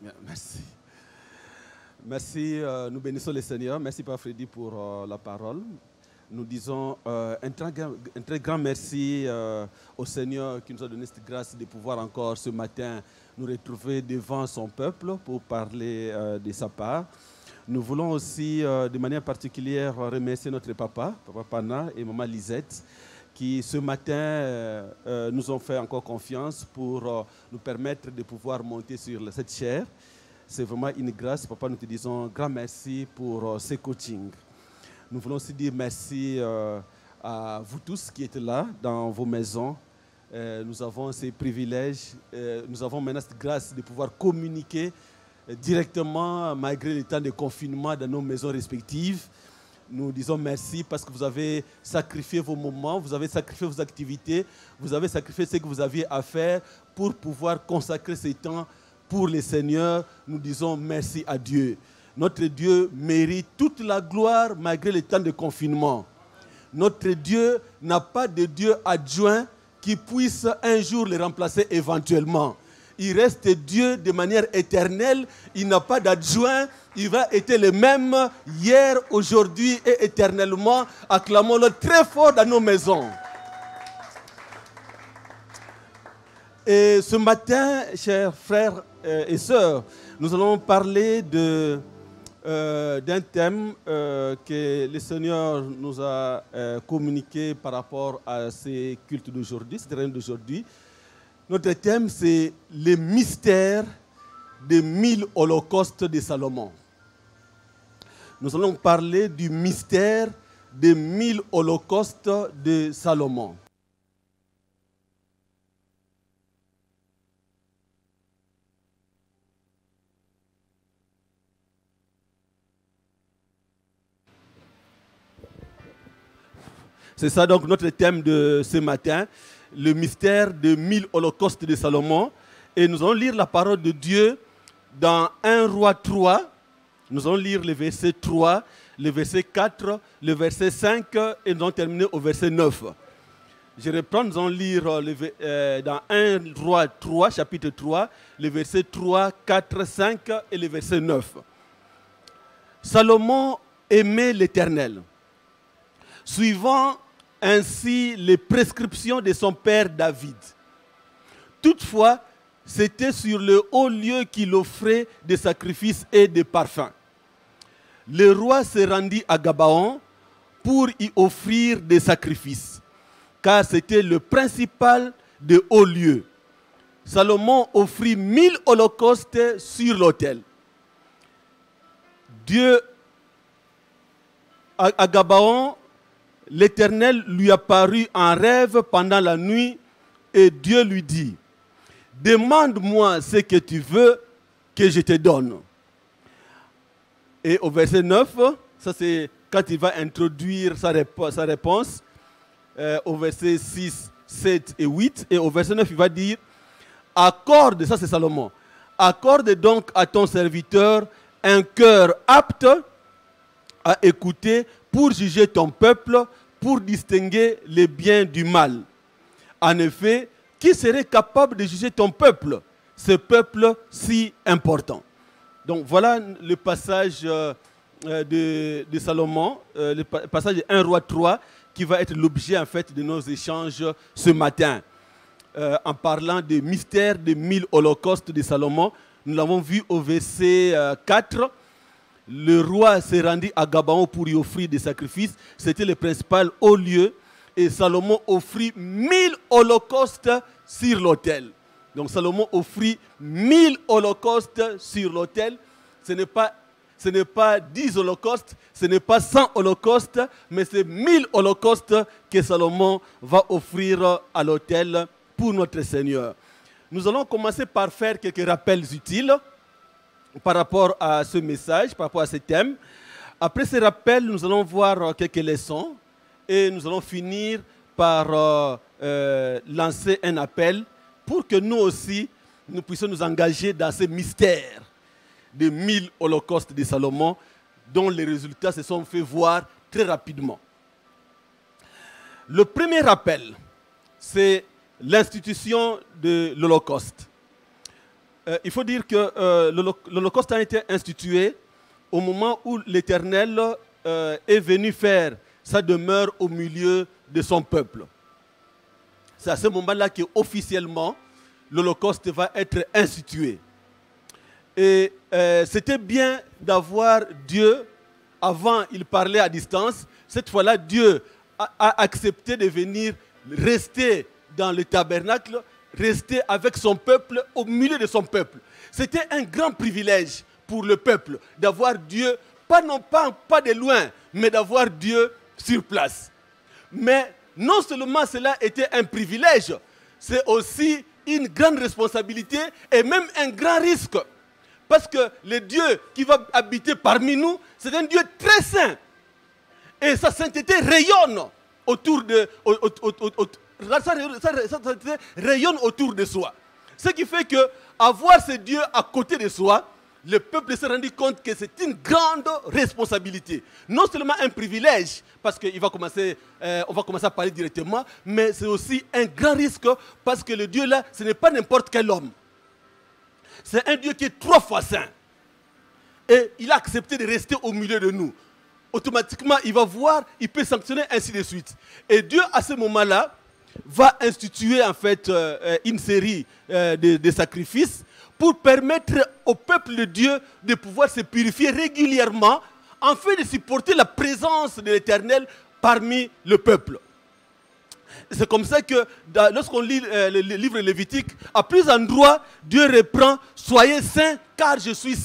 Bien, merci. Merci, nous bénissons le Seigneur. Merci, Père Freddy, pour la parole. Nous disons un très grand merci au Seigneur qui nous a donné cette grâce de pouvoir encore ce matin nous retrouver devant son peuple pour parler de sa part. Nous voulons aussi de manière particulière remercier notre papa Pana et maman Lisette, qui ce matin nous ont fait encore confiance pour nous permettre de pouvoir monter sur cette chaire. C'est vraiment une grâce. Papa, nous te disons grand merci pour ces coachings. Nous voulons aussi dire merci à vous tous qui êtes là dans vos maisons. Nous avons ces privilèges. Nous avons maintenant cette grâce de pouvoir communiquer directement malgré les temps de confinement dans nos maisons respectives. Nous disons merci parce que vous avez sacrifié vos moments, vous avez sacrifié vos activités, vous avez sacrifié ce que vous aviez à faire pour pouvoir consacrer ces temps pour le Seigneur. Nous disons merci à Dieu. Notre Dieu mérite toute la gloire malgré les temps de confinement. Notre Dieu n'a pas de Dieu adjoint qui puisse un jour le remplacer éventuellement. Il reste Dieu de manière éternelle. Il n'a pas d'adjoint. Il va être le même hier, aujourd'hui et éternellement. Acclamons-le très fort dans nos maisons. Et ce matin, chers frères et sœurs, nous allons parler d'un thème que le Seigneur nous a communiqué par rapport à ces cultes d'aujourd'hui, ces terrains d'aujourd'hui. Notre thème, c'est le mystère des 1000 holocaustes de Salomon. Nous allons parler du mystère des 1000 holocaustes de Salomon. C'est ça donc notre thème de ce matin, le mystère des 1000 holocaustes de Salomon. Et nous allons lire la parole de Dieu dans 1 Roi 3. Nous allons lire le verset 3, le verset 4, le verset 5 et nous allons terminer au verset 9. Je reprends, nous allons lire dans 1 Roi 3, chapitre 3, le verset 3, 4, 5 et le verset 9. Salomon aimait l'Éternel, suivant ainsi les prescriptions de son père David. Toutefois, c'était sur le haut lieu qu'il offrait des sacrifices et des parfums. Le roi se rendit à Gabaon pour y offrir des sacrifices, car c'était le principal des hauts lieux. Salomon offrit 1000 holocaustes sur l'autel. Dieu, à Gabaon, l'Éternel lui apparut en rêve pendant la nuit et Dieu lui dit, « Demande-moi ce que tu veux que je te donne. » Et au verset 9, ça c'est quand il va introduire sa réponse, au verset 6, 7 et 8, et au verset 9 il va dire, « Accorde, ça c'est Salomon, accorde donc à ton serviteur un cœur apte à écouter pour juger ton peuple, pour distinguer le bien du mal. En effet, qui serait capable de juger ton peuple, ce peuple si important? » Donc voilà le passage de Salomon, le passage de 1 Roi 3, qui va être l'objet en fait de nos échanges ce matin. En parlant des mystères des 1000 holocaustes de Salomon, nous l'avons vu au verset 4. Le roi s'est rendu à Gabaon pour y offrir des sacrifices. C'était le principal haut lieu. Et Salomon offrit 1000 holocaustes sur l'autel. Donc Salomon offrit 1000 holocaustes sur l'autel. Ce n'est pas 10 holocaustes, ce n'est pas 100 holocaustes, mais c'est 1000 holocaustes que Salomon va offrir à l'autel pour notre Seigneur. Nous allons commencer par faire quelques rappels utiles par rapport à ce message, par rapport à ce thème. Après ces rappels, nous allons voir quelques leçons et nous allons finir par lancer un appel pour que nous aussi, nous puissions nous engager dans ces mystères des 1000 holocaustes de Salomon, dont les résultats se sont fait voir très rapidement. Le premier rappel, c'est l'institution de l'Holocauste. Il faut dire que l'Holocauste a été institué au moment où l'Éternel est venu faire sa demeure au milieu de son peuple. C'est à ce moment-là qu'officiellement, l'Holocauste va être institué. Et c'était bien d'avoir Dieu. Avant, il parlait à distance. Cette fois-là, Dieu a accepté de venir rester dans le tabernacle, rester avec son peuple, au milieu de son peuple. C'était un grand privilège pour le peuple d'avoir Dieu, pas de loin, mais d'avoir Dieu sur place. Mais non seulement cela était un privilège, c'est aussi une grande responsabilité et même un grand risque. Parce que le Dieu qui va habiter parmi nous, c'est un Dieu très saint. Et sa sainteté rayonne autour de, rayonne autour de soi. Ce qui fait que avoir ce Dieu à côté de soi, le peuple s'est rendu compte que c'est une grande responsabilité. Non seulement un privilège, parce qu'on va commencer à parler directement, mais c'est aussi un grand risque, parce que le Dieu là, ce n'est pas n'importe quel homme. C'est un Dieu qui est 3 fois saint. Et il a accepté de rester au milieu de nous. Automatiquement, il va voir, il peut sanctionner, ainsi de suite. Et Dieu, à ce moment-là, va instituer en fait une série de sacrifices pour permettre au peuple de Dieu de pouvoir se purifier régulièrement afin de supporter la présence de l'Éternel parmi le peuple. C'est comme ça que lorsqu'on lit le livre Lévitique, à plusieurs endroits, Dieu reprend « Soyez saints car je suis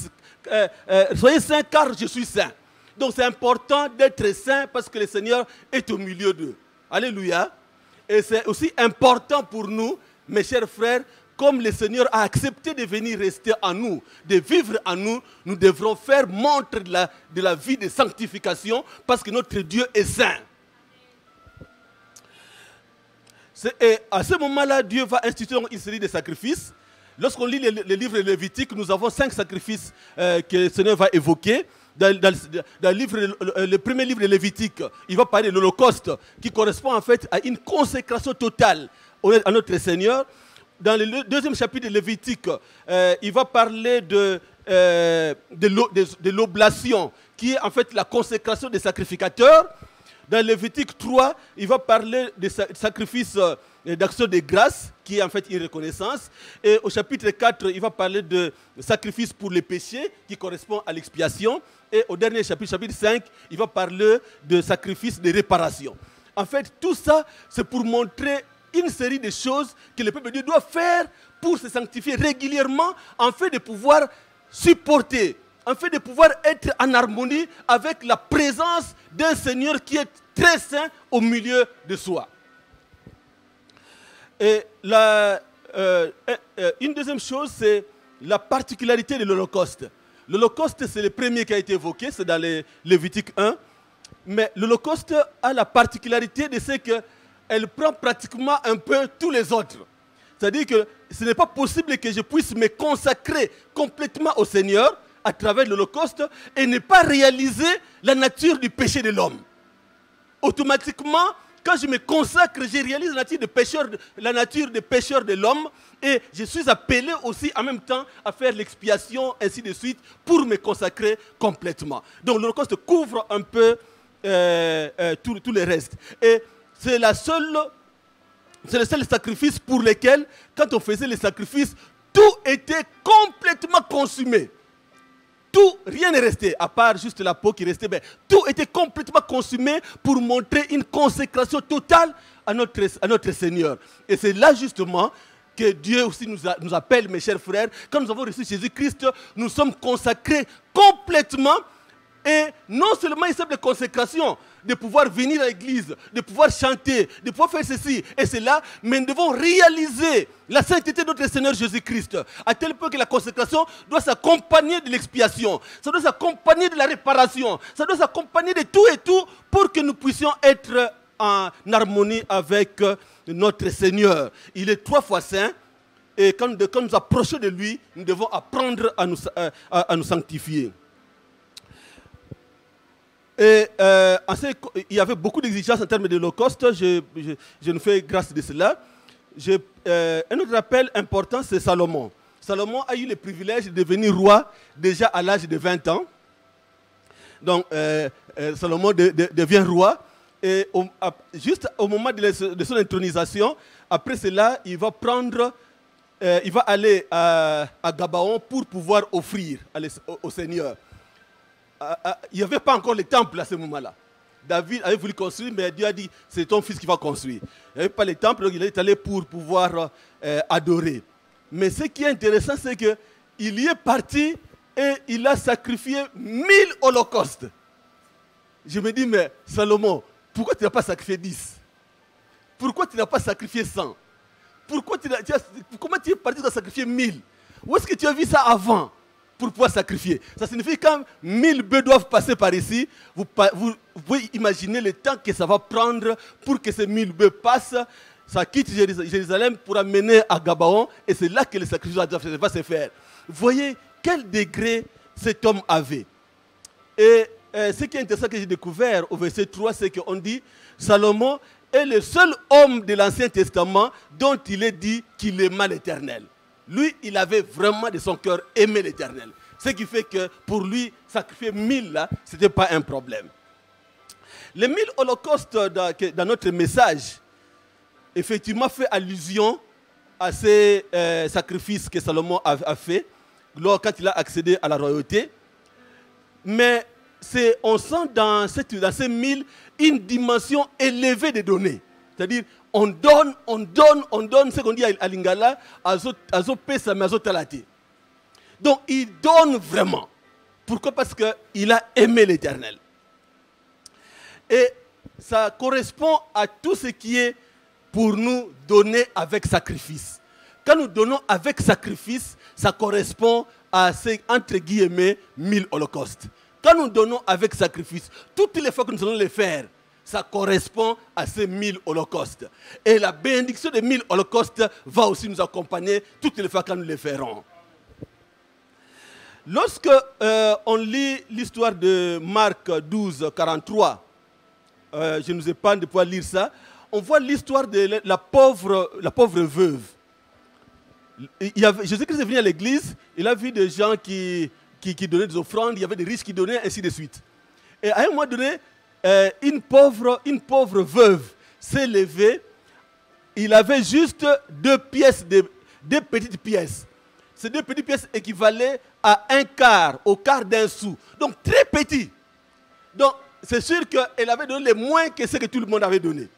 saint ». Donc c'est important d'être saint parce que le Seigneur est au milieu d'eux. Alléluia. Et c'est aussi important pour nous, mes chers frères, comme le Seigneur a accepté de venir rester en nous, de vivre en nous, nous devrons faire montre de la vie de sanctification parce que notre Dieu est saint. Et à ce moment-là, Dieu va instituer une série de sacrifices. Lorsqu'on lit le livre lévitique, nous avons 5 sacrifices que le Seigneur va évoquer. Dans le premier livre de Lévitique, il va parler de l'Holocauste, qui correspond en fait à une consécration totale à notre Seigneur. Dans le deuxième chapitre de Lévitique, il va parler de l'oblation, qui est en fait la consécration des sacrificateurs. Dans Lévitique 3, il va parler des sacrifices d'action de grâce, qui est en fait une reconnaissance. Et au chapitre 4, il va parler de sacrifice pour les péchés, qui correspond à l'expiation. Et au dernier chapitre, chapitre 5, il va parler de sacrifice de réparation. En fait, tout ça, c'est pour montrer une série de choses que le peuple de Dieu doit faire pour se sanctifier régulièrement, afin de pouvoir supporter, afin de pouvoir être en harmonie avec la présence d'un Seigneur qui est très saint au milieu de soi. Et une deuxième chose, c'est la particularité de l'Holocauste. L'Holocauste, c'est le premier qui a été évoqué, c'est dans les Lévitique 1. Mais l'Holocauste a la particularité de ce qu'elle prend pratiquement un peu tous les autres. C'est-à-dire que ce n'est pas possible que je puisse me consacrer complètement au Seigneur à travers l'Holocauste et ne pas réaliser la nature du péché de l'homme. Automatiquement, quand je me consacre, je réalise la nature des pécheurs de l'homme et je suis appelé aussi en même temps à faire l'expiation, ainsi de suite, pour me consacrer complètement. Donc l'Holocauste couvre un peu tout le reste. Et c'est le seul sacrifice pour lequel, quand on faisait les sacrifices, tout était complètement consumé. Tout, rien n'est resté, à part juste la peau qui restait. Mais tout était complètement consumé pour montrer une consécration totale à notre Seigneur. Et c'est là justement que Dieu aussi nous appelle, mes chers frères. Quand nous avons reçu Jésus-Christ, nous sommes consacrés complètement. Et non seulement une simple consécration, de pouvoir venir à l'église, de pouvoir chanter, de pouvoir faire ceci et cela, mais nous devons réaliser la sainteté de notre Seigneur Jésus-Christ, à tel point que la consécration doit s'accompagner de l'expiation, ça doit s'accompagner de la réparation, ça doit s'accompagner de tout et tout pour que nous puissions être en harmonie avec notre Seigneur. Il est 3 fois saint et quand nous approchons de lui, nous devons apprendre à nous sanctifier. Et il y avait beaucoup d'exigences en termes de l'Holocauste. Je nous fais grâce de cela. Un autre rappel important, c'est Salomon. Salomon a eu le privilège de devenir roi déjà à l'âge de 20 ans. Donc, Salomon devient roi. Et juste au moment de son intronisation, après cela, il va aller à Gabaon pour pouvoir offrir au Seigneur. Il n'y avait pas encore le temple à ce moment-là. David avait voulu construire, mais Dieu a dit, c'est ton fils qui va construire. Il n'y avait pas le temple, donc il est allé pour pouvoir adorer. Mais ce qui est intéressant, c'est qu'il y est parti et il a sacrifié 1000 holocaustes. Je me dis, mais Salomon, pourquoi tu n'as pas sacrifié 10? Pourquoi tu n'as pas sacrifié 100? Comment tu es parti de sacrifier 1000? Où est-ce que tu as vu ça avant pour pouvoir sacrifier? Ça signifie que quand 1000 bœufs doivent passer par ici, vous pouvez imaginer le temps que ça va prendre pour que ces 1000 bœufs passent. Ça quitte Jérusalem pour amener à Gabaon et c'est là que le sacrifice va se faire. Vous voyez quel degré cet homme avait. Et ce qui est intéressant que j'ai découvert au verset 3, c'est qu'on dit Salomon est le seul homme de l'Ancien Testament dont il est dit qu'il aima l'Éternel. Lui, il avait vraiment de son cœur aimé l'Éternel. Ce qui fait que pour lui, sacrifier 1000 là, ce n'était pas un problème. Les 1000 holocaustes dans notre message, effectivement, fait allusion à ces sacrifices que Salomon a fait quand il a accédé à la royauté. Mais on sent dans ces 1000 une dimension élevée des données. C'est-à-dire, on donne, ce qu'on dit à Lingala, azo pesa mais azo talate. Donc, il donne vraiment. Pourquoi? Parce qu'il a aimé l'Éternel. Et ça correspond à tout ce qui est pour nous donner avec sacrifice. Quand nous donnons avec sacrifice, ça correspond à ces, entre guillemets, 1000 holocaustes. Quand nous donnons avec sacrifice, toutes les fois que nous allons les faire, ça correspond à ces 1000 holocaustes. Et la bénédiction des 1000 holocaustes va aussi nous accompagner toutes les fois que nous les ferons. Lorsque on lit l'histoire de Marc 12, 43, je nous épargne de pouvoir lire ça, on voit l'histoire de la pauvre veuve. Jésus-Christ est venu à l'église, il a vu des gens qui donnaient des offrandes, il y avait des riches qui donnaient, ainsi de suite. Et à un moment donné, une pauvre veuve s'est levée, il avait juste deux petites pièces. Ces deux petites pièces équivalaient à au quart d'un sou. Donc très petit. Donc c'est sûr qu'elle avait donné le moins que ce que tout le monde avait donné.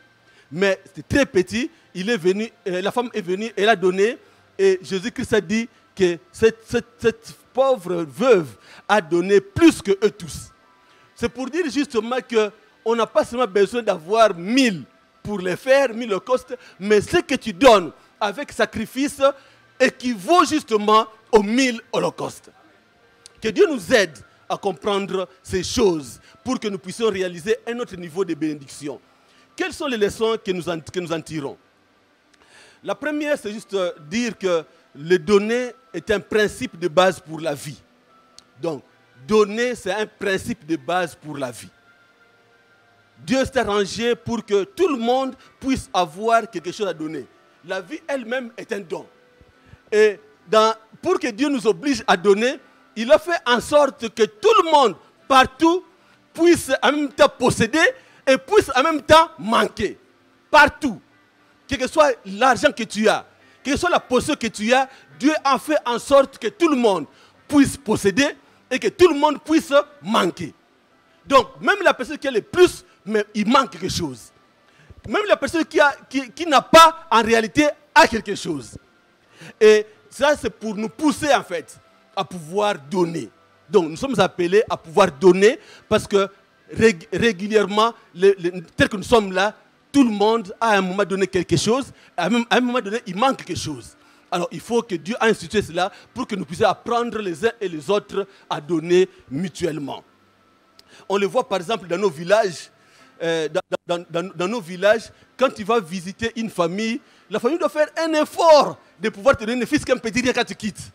Mais c'était très petit, il est venu, la femme est venue, elle a donné, et Jésus-Christ a dit que cette pauvre veuve a donné plus que eux tous. C'est pour dire justement qu'on n'a pas seulement besoin d'avoir 1000 pour les faire, 1000 holocaustes, mais ce que tu donnes avec sacrifice équivaut justement aux 1000 holocaustes. Que Dieu nous aide à comprendre ces choses pour que nous puissions réaliser un autre niveau de bénédiction. Quelles sont les leçons que nous en tirons? La première, c'est juste dire que le donner est un principe de base pour la vie. Donc, donner, c'est un principe de base pour la vie. Dieu s'est arrangé pour que tout le monde puisse avoir quelque chose à donner. La vie elle-même est un don. Et pour que Dieu nous oblige à donner, il a fait en sorte que tout le monde, partout, puisse en même temps posséder et puisse en même temps manquer. Partout. Quel que soit l'argent que tu as, quelle que soit la position que tu as, Dieu a fait en sorte que tout le monde puisse posséder et que tout le monde puisse manquer. Donc, même la personne qui a le plus, mais il manque quelque chose. Même la personne qui n'a pas, en réalité, a quelque chose. Et ça, c'est pour nous pousser, en fait, à pouvoir donner. Donc, nous sommes appelés à pouvoir donner parce que régulièrement, tel que nous sommes là, tout le monde a à un moment donné quelque chose, à un moment donné, il manque quelque chose. Alors, il faut que Dieu a institué cela pour que nous puissions apprendre les uns et les autres à donner mutuellement. On le voit par exemple dans nos villages. Dans nos villages, quand tu vas visiter une famille, la famille doit faire un effort de pouvoir te donner ne fût-ce qu'un petit rien quand tu quittes.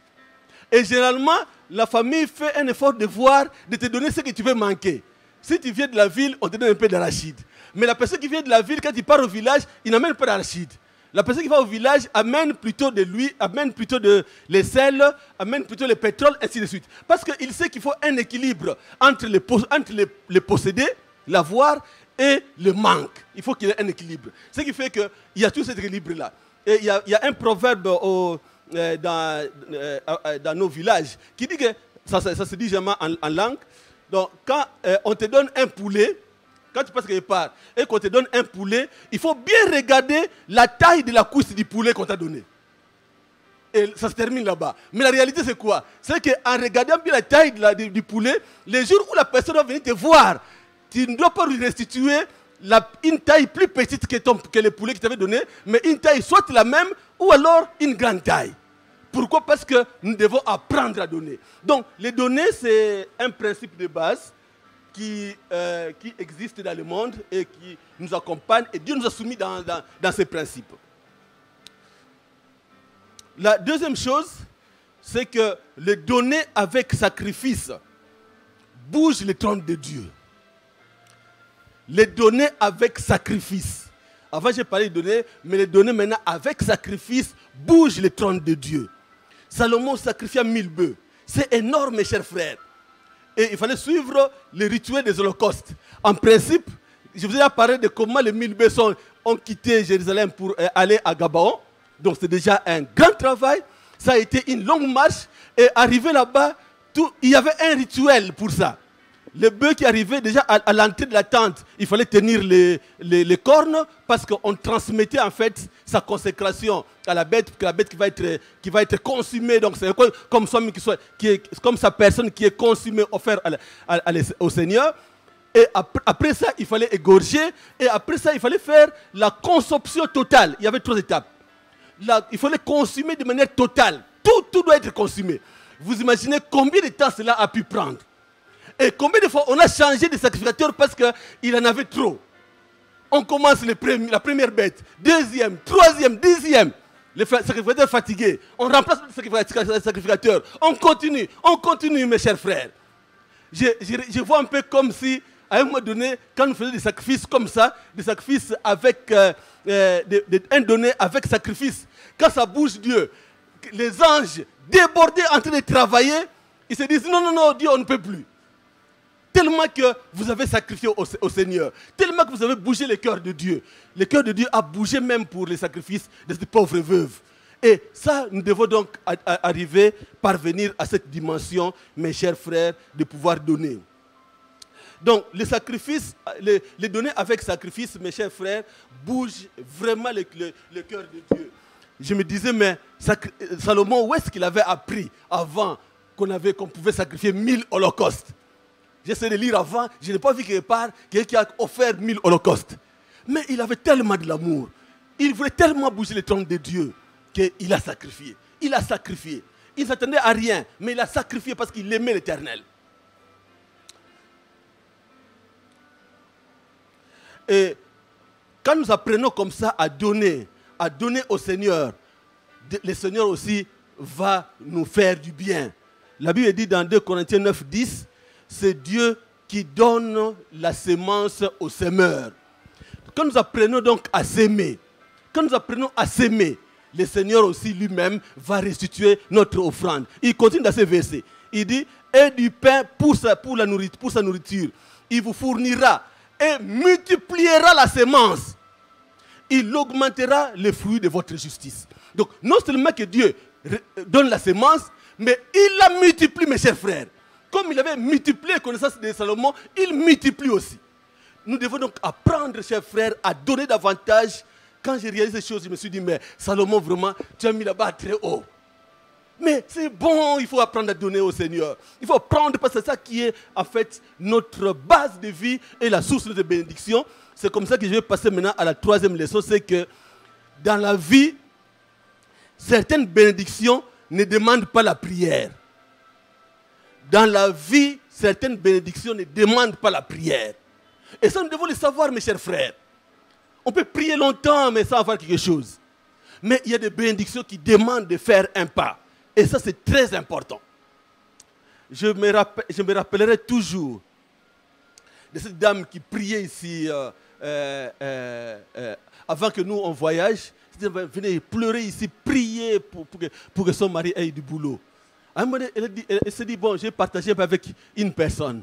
Et généralement, la famille fait un effort de te donner ce que tu veux manquer. Si tu viens de la ville, on te donne un peu d'arachide. Mais la personne qui vient de la ville, quand il part au village, il n'amène pas d'arachide. La personne qui va au village amène plutôt de l'huile, amène plutôt de les sels, amène plutôt le pétrole, ainsi de suite. Parce qu'il sait qu'il faut un équilibre entre les posséder, l'avoir, et le manque. Il faut qu'il y ait un équilibre. Ce qui fait qu'il y a tout cet équilibre-là. Et il y a un proverbe dans nos villages qui dit que, ça se dit jamais en langue, donc quand on te donne un poulet, quand tu passes quelque part et qu'on te donne un poulet, il faut bien regarder la taille de la cuisse du poulet qu'on t'a donné. Et ça se termine là-bas. Mais la réalité, c'est quoi? C'est qu'en regardant bien la taille du poulet, les jours où la personne va venir te voir, tu ne dois pas lui restituer une taille plus petite que le poulet qui t'avait donné, mais une taille soit la même ou alors une grande taille. Pourquoi? Parce que nous devons apprendre à donner. Donc, les donner, c'est un principe de base qui existe dans le monde et qui nous accompagne. Et Dieu nous a soumis dans ces principes. La deuxième chose, c'est que le donner avec sacrifice bouge le trône de Dieu. Les donner avec sacrifice. Avant, j'ai parlé de donner, mais les donner maintenant avec sacrifice bouge le trône de Dieu. Salomon sacrifia 1000 bœufs. C'est énorme, mes chers frères. Et il fallait suivre le rituel des holocaustes. En principe, je vous ai parlé de comment les 1000 bœufs ont quitté Jérusalem pour aller à Gabaon. Donc c'est déjà un grand travail. Ça a été une longue marche. Et arrivé là-bas, il y avait un rituel pour ça. Le bœuf qui arrivait déjà à l'entrée de la tente, il fallait tenir les cornes parce qu'on transmettait en fait sa consécration à la bête, que la bête qui va être consumée. Donc c'est comme sa personne qui est consumée, offerte au Seigneur. Et après ça, il fallait égorger. Et après ça, il fallait faire la consomption totale. Il y avait 3 étapes. Il fallait consommer de manière totale. Tout doit être consumé. Vous imaginez combien de temps cela a pu prendre? Et combien de fois on a changé de sacrificateur parce qu'il en avait trop? On commence la première bête, deuxième, troisième, 10e. Le sacrificateur fatigué. On remplace le sacrificateur. On continue, mes chers frères. Je vois un peu comme si, à un moment donné, quand nous faisions des sacrifices comme ça, des sacrifices avec un donné avec sacrifice, quand ça bouge Dieu, les anges débordés en train de travailler, ils se disent non, Dieu, on ne peut plus. Tellement que vous avez sacrifié au Seigneur. Tellement que vous avez bougé le cœur de Dieu. Le cœur de Dieu a bougé même pour les sacrifices de cette pauvre veuve. Et ça, nous devons donc parvenir à cette dimension, mes chers frères, de pouvoir donner. Donc, les sacrifices, les donner avec sacrifice, mes chers frères, bougent vraiment le cœur de Dieu. Je me disais, mais Salomon, où est-ce qu'il avait appris avant qu'on pouvait sacrifier 1000 holocaustes? J'essaie de lire avant, je n'ai pas vu quelque part quelqu'un qui a offert 1000 holocaustes. Mais il avait tellement de l'amour. Il voulait tellement bouger le trône de Dieu qu'il a sacrifié. Il a sacrifié. Il ne s'attendait à rien, mais il a sacrifié parce qu'il aimait l'Éternel. Et quand nous apprenons comme ça à donner au Seigneur, le Seigneur aussi va nous faire du bien. La Bible dit dans 2 Corinthiens 9, 10, c'est Dieu qui donne la sémence au semeur. Quand nous apprenons donc à s'aimer, le Seigneur aussi lui-même va restituer notre offrande. Il continue dans ce verset. Il dit, et du pain pour sa nourriture. Il vous fournira et multipliera la sémence. Il augmentera les fruits de votre justice. Donc, non seulement que Dieu donne la sémence, mais il la multiplie, mes chers frères. Comme il avait multiplié la connaissance de Salomon, il multiplie aussi. Nous devons donc apprendre, chers frères, à donner davantage. Quand j'ai réalisé ces choses, je me suis dit, mais Salomon, vraiment, tu as mis là-bas très haut. Mais c'est bon, il faut apprendre à donner au Seigneur. Il faut apprendre parce que c'est ça qui est en fait notre base de vie et la source de bénédiction. C'est comme ça que je vais passer maintenant à la 3e leçon. C'est que dans la vie, certaines bénédictions ne demandent pas la prière. Dans la vie, certaines bénédictions ne demandent pas la prière. Et ça, nous devons le savoir, mes chers frères. On peut prier longtemps, mais sans avoir quelque chose. Mais il y a des bénédictions qui demandent de faire un pas. Et ça, c'est très important. Je me rappellerai toujours de cette dame qui priait ici avant que nous, on voyage. venez pleurer ici, prier pour que son mari ait du boulot. À un moment donné, elle s'est dit, bon, j'ai partagé avec une personne.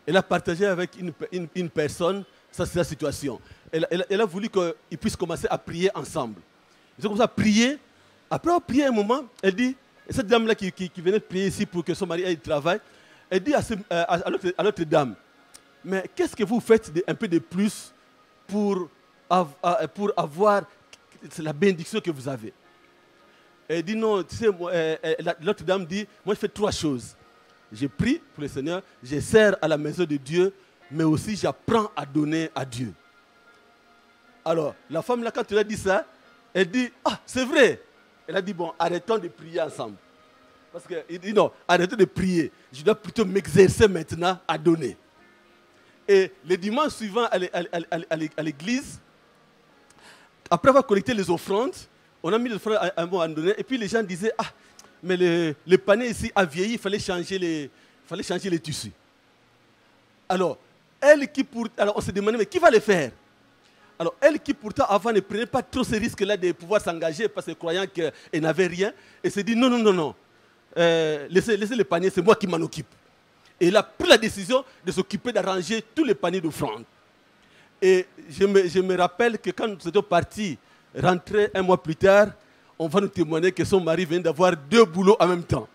Elle a partagé avec une personne, ça c'est la situation. Elle a voulu qu'ils puissent commencer à prier ensemble. Ils ont commencé à prier. Après avoir prié un moment, elle dit, cette dame-là qui venait prier ici pour que son mari ait du travail, elle dit à l'autre dame, mais qu'est-ce que vous faites un peu de plus pour avoir la bénédiction que vous avez? Elle dit non, tu sais, l'autre dame dit, moi je fais 3 choses. Je prie pour le Seigneur, je sers à la maison de Dieu, mais aussi j'apprends à donner à Dieu. Alors, la femme là, quand elle a dit ça, elle dit, ah, c'est vrai. Elle a dit, bon, arrêtons de prier ensemble. Parce qu'il dit, non, arrêtons de prier. Je dois plutôt m'exercer maintenant à donner. Et le dimanche suivant à l'église, après avoir collecté les offrandes, on a mis les offrandes à un moment donné, et puis les gens disaient, ah, mais le panier ici a vieilli, il fallait changer les tissus. Alors, alors on se demandait, mais qui va le faire? Alors, elle qui pourtant avant ne prenait pas trop ce risque-là de pouvoir s'engager parce que croyant qu'elle n'avait rien, elle s'est dit non. Laissez le panier, c'est moi qui m'en occupe. Et elle a pris la décision de s'occuper d'arranger tous les paniers d'offrandes. Et je me rappelle que quand nous étions partis, rentrer un mois plus tard, on va nous témoigner que son mari vient d'avoir 2 boulots en même temps.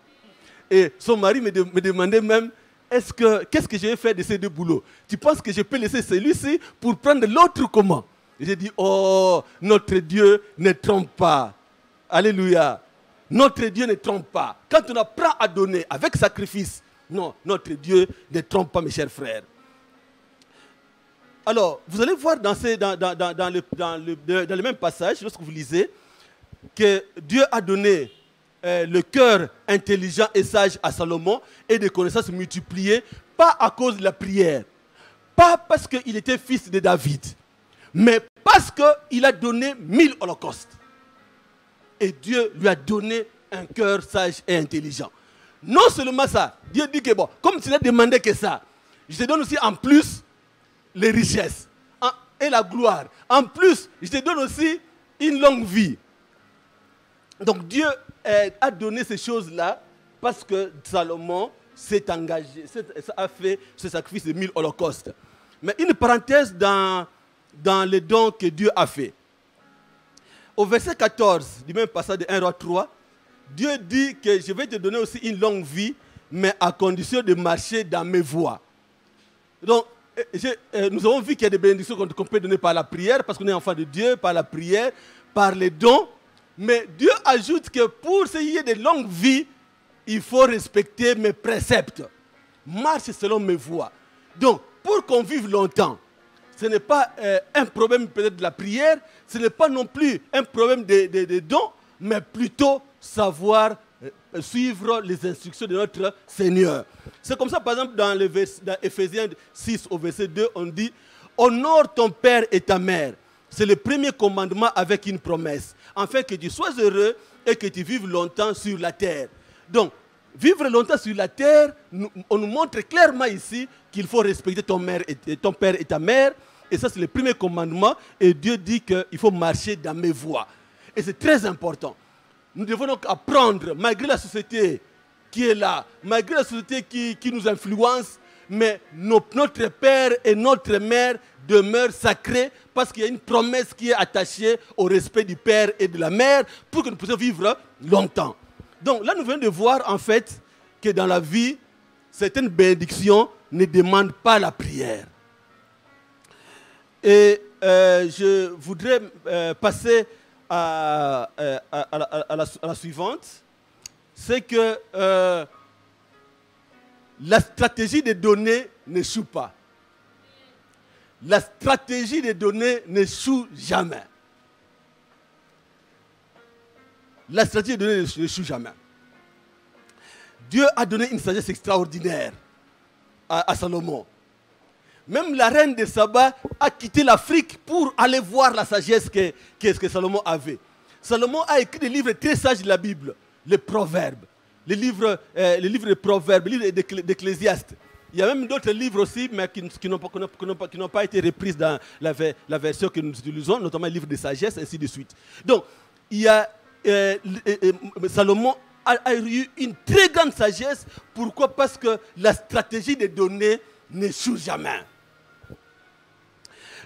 Et son mari me demandait même, qu'est-ce que je vais faire de ces 2 boulots? Tu penses que je peux laisser celui-ci pour prendre l'autre comment? Et j'ai dit, oh, notre Dieu ne trompe pas. Alléluia. Notre Dieu ne trompe pas. Quand on apprend à donner avec sacrifice, non, notre Dieu ne trompe pas, mes chers frères. Alors, vous allez voir dans le même passage, lorsque vous lisez, que Dieu a donné le cœur intelligent et sage à Salomon et des connaissances multipliées, pas à cause de la prière, pas parce qu'il était fils de David, mais parce qu'il a donné 1000 holocaustes. Et Dieu lui a donné un cœur sage et intelligent. Non seulement ça, Dieu dit que bon, comme tu n'as demandé que ça, je te donne aussi en plus les richesses et la gloire. En plus, je te donne aussi une longue vie. Donc Dieu a donné ces choses-là parce que Salomon s'est engagé, a fait ce sacrifice de 1000 holocaustes. Mais une parenthèse dans les dons que Dieu a fait. Au verset 14 du même passage de 1 Roi 3, Dieu dit que je vais te donner aussi une longue vie, mais à condition de marcher dans mes voies. Donc, nous avons vu qu'il y a des bénédictions qu'on peut donner par la prière, parce qu'on est enfant de Dieu, par la prière, par les dons. Mais Dieu ajoute que pour ce qui est de longue vie, il faut respecter mes préceptes. Marche selon mes voies. Donc, pour qu'on vive longtemps, ce n'est pas un problème peut-être de la prière, ce n'est pas non plus un problème des dons, mais plutôt savoir suivre les instructions de notre Seigneur. C'est comme ça, par exemple, dans Éphésiens 6 au verset 2, on dit « Honore ton père et ta mère ». C'est le premier commandement avec une promesse, afin que tu sois heureux et que tu vives longtemps sur la terre. Donc, vivre longtemps sur la terre, on nous montre clairement ici qu'il faut respecter ton père et ta mère. Et ça, c'est le premier commandement. Et Dieu dit qu'il faut marcher dans mes voies. Et c'est très important. Nous devons donc apprendre, malgré la société qui est là, malgré la société qui nous influence, mais notre père et notre mère demeurent sacrés parce qu'il y a une promesse qui est attachée au respect du père et de la mère pour que nous puissions vivre longtemps. Donc là, nous venons de voir en fait que dans la vie, certaines bénédictions ne demandent pas la prière. Et je voudrais passer à la suivante. C'est que la stratégie de donner n'échoue pas. La stratégie de donner n'échoue jamais. La stratégie de donner n'échoue jamais. Dieu a donné une sagesse extraordinaire à Salomon. Même la reine de Saba a quitté l'Afrique pour aller voir la sagesse que Salomon avait. Salomon a écrit des livres très sages de la Bible, les Proverbes, les livres de Proverbes, les livres d'Ecclésiaste. Il y a même d'autres livres aussi, mais qui n'ont pas été repris dans la version que nous utilisons, notamment le livre de sagesse, ainsi de suite. Donc, il y a, Salomon a eu une très grande sagesse. Pourquoi? Parce que la stratégie des données n'échoue jamais.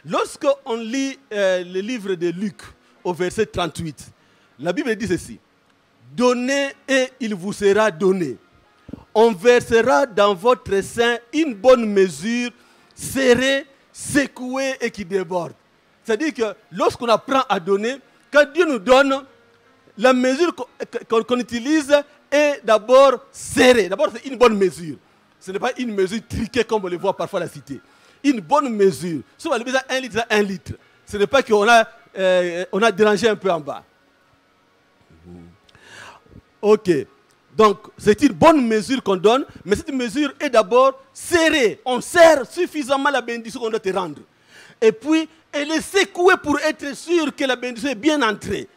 Lorsqu'on lit le livre de Luc au verset 38, la Bible dit ceci: donnez et il vous sera donné. On versera dans votre sein une bonne mesure, serrée, secouée et qui déborde. C'est-à-dire que lorsqu'on apprend à donner, quand Dieu nous donne, la mesure qu'on utilise est d'abord serrée. D'abord, c'est une bonne mesure. Ce n'est pas une mesure triquée comme on le voit parfois à la cité. Une bonne mesure. Si on a besoin d'un litre, c'est 1 litre. Ce n'est pas qu'on a dérangé un peu en bas. Ok. Donc, c'est une bonne mesure qu'on donne, mais cette mesure est d'abord serrée. On serre suffisamment la bénédiction qu'on doit te rendre. Et puis, elle est secouée pour être sûr que la bénédiction est bien entrée.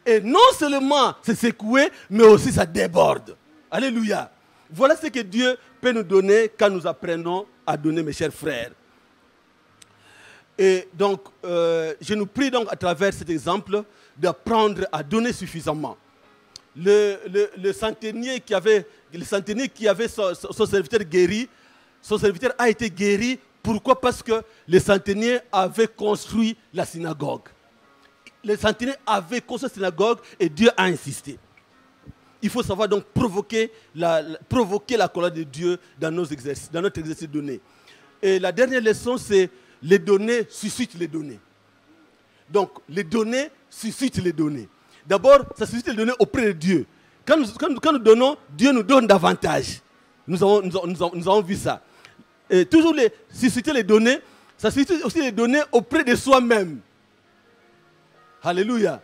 Et non seulement c'est secoué, mais aussi ça déborde. Alléluia. Voilà ce que Dieu peut nous donner quand nous apprenons à donner, mes chers frères. Et donc, je nous prie donc à travers cet exemple d'apprendre à donner suffisamment. Le centenier qui avait son serviteur guéri, son serviteur a été guéri. Pourquoi? Parce que le centenier avait construit la synagogue. Le centenier avait construit la synagogue et Dieu a insisté. Il faut savoir donc provoquer la colère de Dieu dans notre exercice donné. Et la dernière leçon, c'est les données suscitent les données. Donc, les données suscitent les données. D'abord, ça suscite les données auprès de Dieu. Quand nous donnons, Dieu nous donne davantage. Nous avons vu ça. Et toujours susciter les données, ça suscite aussi les données auprès de soi-même. Alléluia.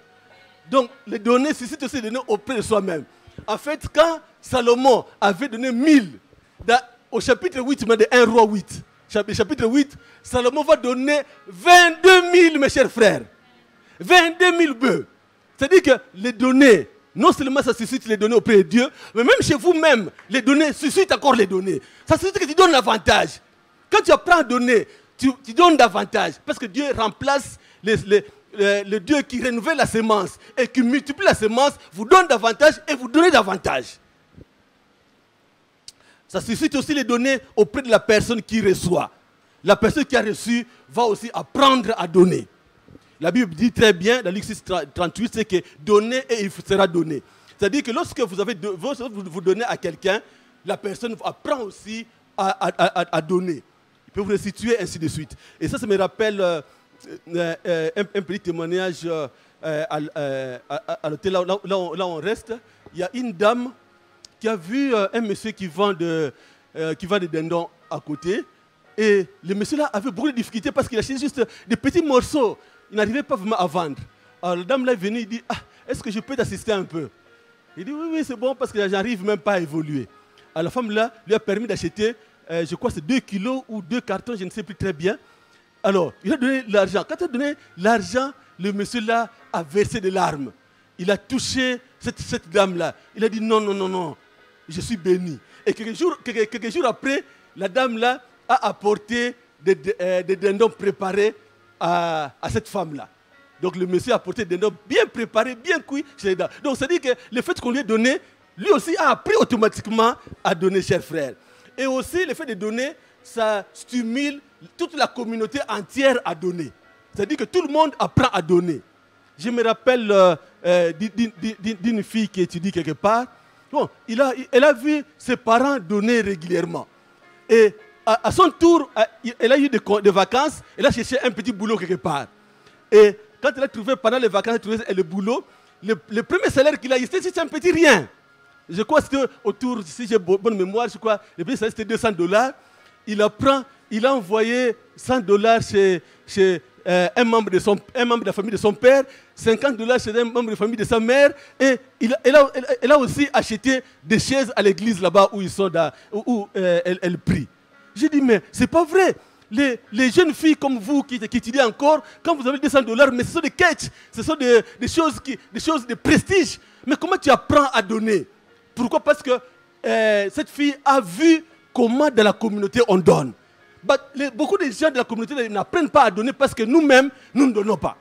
Donc, les données suscitent aussi les données auprès de soi-même. En fait, quand Salomon avait donné 1000, au chapitre 8, de 1 roi 8, chapitre 8, Salomon va donner 22 000, mes chers frères. 22 000 bœufs. C'est-à-dire que les données, non seulement ça suscite les données auprès de Dieu, mais même chez vous-même, les données suscitent encore les données. Ça suscite que tu donnes l'avantage. Quand tu apprends à donner, tu donnes davantage. Parce que Dieu remplace le Dieu qui renouvelle la semence et qui multiplie la semence, vous donne davantage et vous donnez davantage. Ça suscite aussi les données auprès de la personne qui reçoit. La personne qui a reçu va aussi apprendre à donner. La Bible dit très bien, dans Luc 6, 38, c'est que donnez et il vous sera donné. C'est-à-dire que lorsque vous donnez à quelqu'un, la personne apprend aussi à donner. Il peut vous le situer, ainsi de suite. Et ça me rappelle un petit témoignage à l'hôtel là où on reste. Il y a une dame qui a vu un monsieur qui vend des dindons à côté. Et le monsieur là avait beaucoup de difficultés parce qu'il achetait juste des petits morceaux. Il n'arrivait pas vraiment à vendre. Alors la dame là est venue, il dit: ah, est-ce que je peux t'assister un peu? Il dit: oui, c'est bon parce que j'arrive même pas à évoluer. Alors la femme là lui a permis d'acheter, je crois c'est 2 kilos ou 2 cartons, je ne sais plus très bien. Alors, il a donné l'argent. Quand il a donné l'argent, le monsieur là a versé des larmes. Il a touché cette dame-là. Il a dit: non, je suis béni. Et quelques jours après, la dame-là a apporté des dindons préparés à cette femme-là. Donc le monsieur a apporté des dindons bien préparés, bien cuits chez les dames. Donc ça dit que le fait qu'on lui ait donné, lui aussi a appris automatiquement à donner, chers frères. Et aussi, le fait de donner, ça stimule toute la communauté entière à donner. C'est-à-dire que tout le monde apprend à donner. Je me rappelle d'une fille qui étudie quelque part. Bon, elle a vu ses parents donner régulièrement. Et à son tour, elle a eu des vacances. Elle a cherché un petit boulot quelque part. Et quand elle a trouvé, pendant les vacances, elle a trouvé le boulot, le premier salaire qu'il a eu, c'était un petit rien. Je crois que c'était autour, si j'ai bonne mémoire, je crois, le premier salaire c'était $200. Il a envoyé $100 chez un membre de la famille de son père, $50 chez un membre de la famille de sa mère, et elle a aussi acheté des chaises à l'église là-bas où ils sont, où elle prie. J'ai dit: mais c'est pas vrai. Les jeunes filles comme vous qui étudient encore, quand vous avez $200, mais ce sont des catchs, ce sont des choses de prestige. Mais comment tu apprends à donner? Pourquoi? Parce que cette fille a vu comment dans la communauté on donne. Beaucoup de gens de la communauté n'apprennent pas à donner parce que nous-mêmes, nous ne donnons pas.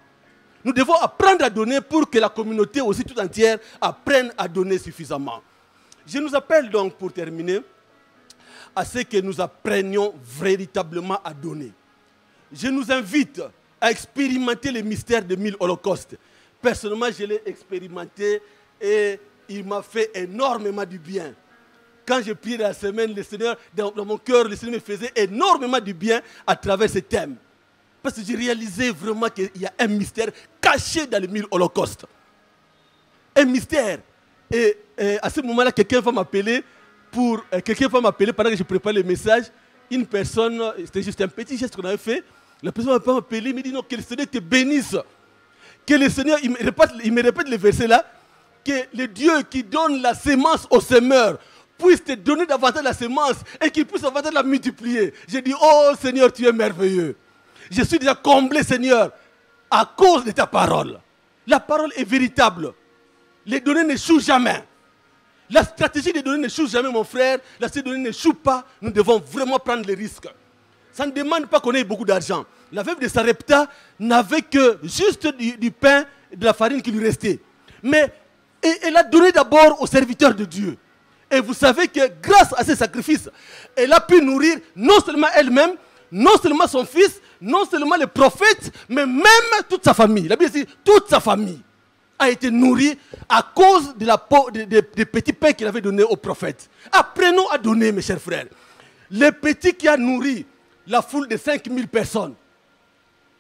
Nous devons apprendre à donner pour que la communauté aussi tout entière apprenne à donner suffisamment. Je nous appelle donc, pour terminer, à ce que nous apprenions véritablement à donner. Je nous invite à expérimenter le mystère de 1000 holocaustes. Personnellement, je l'ai expérimenté et il m'a fait énormément du bien. Quand j'ai prié la semaine, le Seigneur, dans mon cœur, le Seigneur me faisait énormément du bien à travers ce thème. Parce que j'ai réalisé vraiment qu'il y a un mystère caché dans les 1000 holocaustes. Un mystère. Et à ce moment-là, quelqu'un va m'appeler pendant que je prépare le message. Une personne, c'était juste un petit geste qu'on avait fait. La personne m'a appelé, il me dit non, que le Seigneur te bénisse. Que le Seigneur, il me répète le verset là, que le Dieu qui donne la sémence au semeur puisse te donner davantage la sémence et qu'il puisse davantage la multiplier. J'ai dit, oh Seigneur, tu es merveilleux. Je suis déjà comblé, Seigneur, à cause de ta parole. La parole est véritable. Les données n'échouent jamais. La stratégie des données n'échoue jamais, mon frère. La stratégie des données n'échoue pas. Nous devons vraiment prendre les risques. Ça ne demande pas qu'on ait beaucoup d'argent. La veuve de Sarepta n'avait que juste du pain et de la farine qui lui restait. Mais elle a donné d'abord aux serviteurs de Dieu. Et vous savez que grâce à ces sacrifices, elle a pu nourrir non seulement elle-même, non seulement son fils, non seulement les prophètes, mais même toute sa famille. La Bible dit toute sa famille a été nourrie à cause des petits pains qu'il avait donnés aux prophètes. Apprenons à donner, mes chers frères. Le petit qui a nourri la foule de 5000 personnes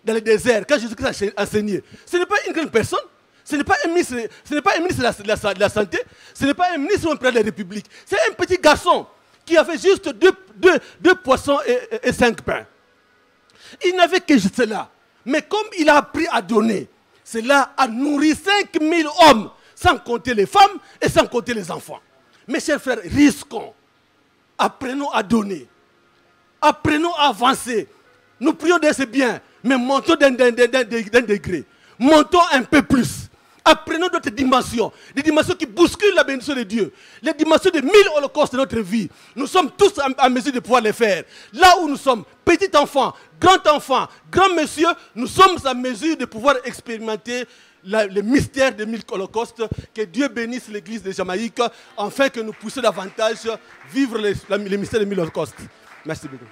dans le désert, quand Jésus-Christ a enseigné, ce n'est pas une grande personne, ce n'est pas un ministre, de la Santé, ce n'est pas un ministre ou un président de la République. C'est un petit garçon qui avait juste deux poissons et 5 pains. Il n'avait que cela. Mais comme il a appris à donner, cela a nourri 5000 hommes, sans compter les femmes et sans compter les enfants. Mes chers frères, risquons. Apprenons à donner. Apprenons à avancer. Nous prions de ce bien, mais montons d'un degré. Montons un peu plus. Apprenons d'autres dimensions. Des dimensions qui bousculent la bénédiction de Dieu. Les dimensions de 1000 holocaustes de notre vie. Nous sommes tous en mesure de pouvoir les faire. Là où nous sommes, petit enfant, grand monsieur, nous sommes en mesure de pouvoir expérimenter le mystère des 1000 holocaustes. Que Dieu bénisse l'église de Jamaïque, afin que nous puissions davantage vivre le mystère des 1000 holocaustes. Merci beaucoup.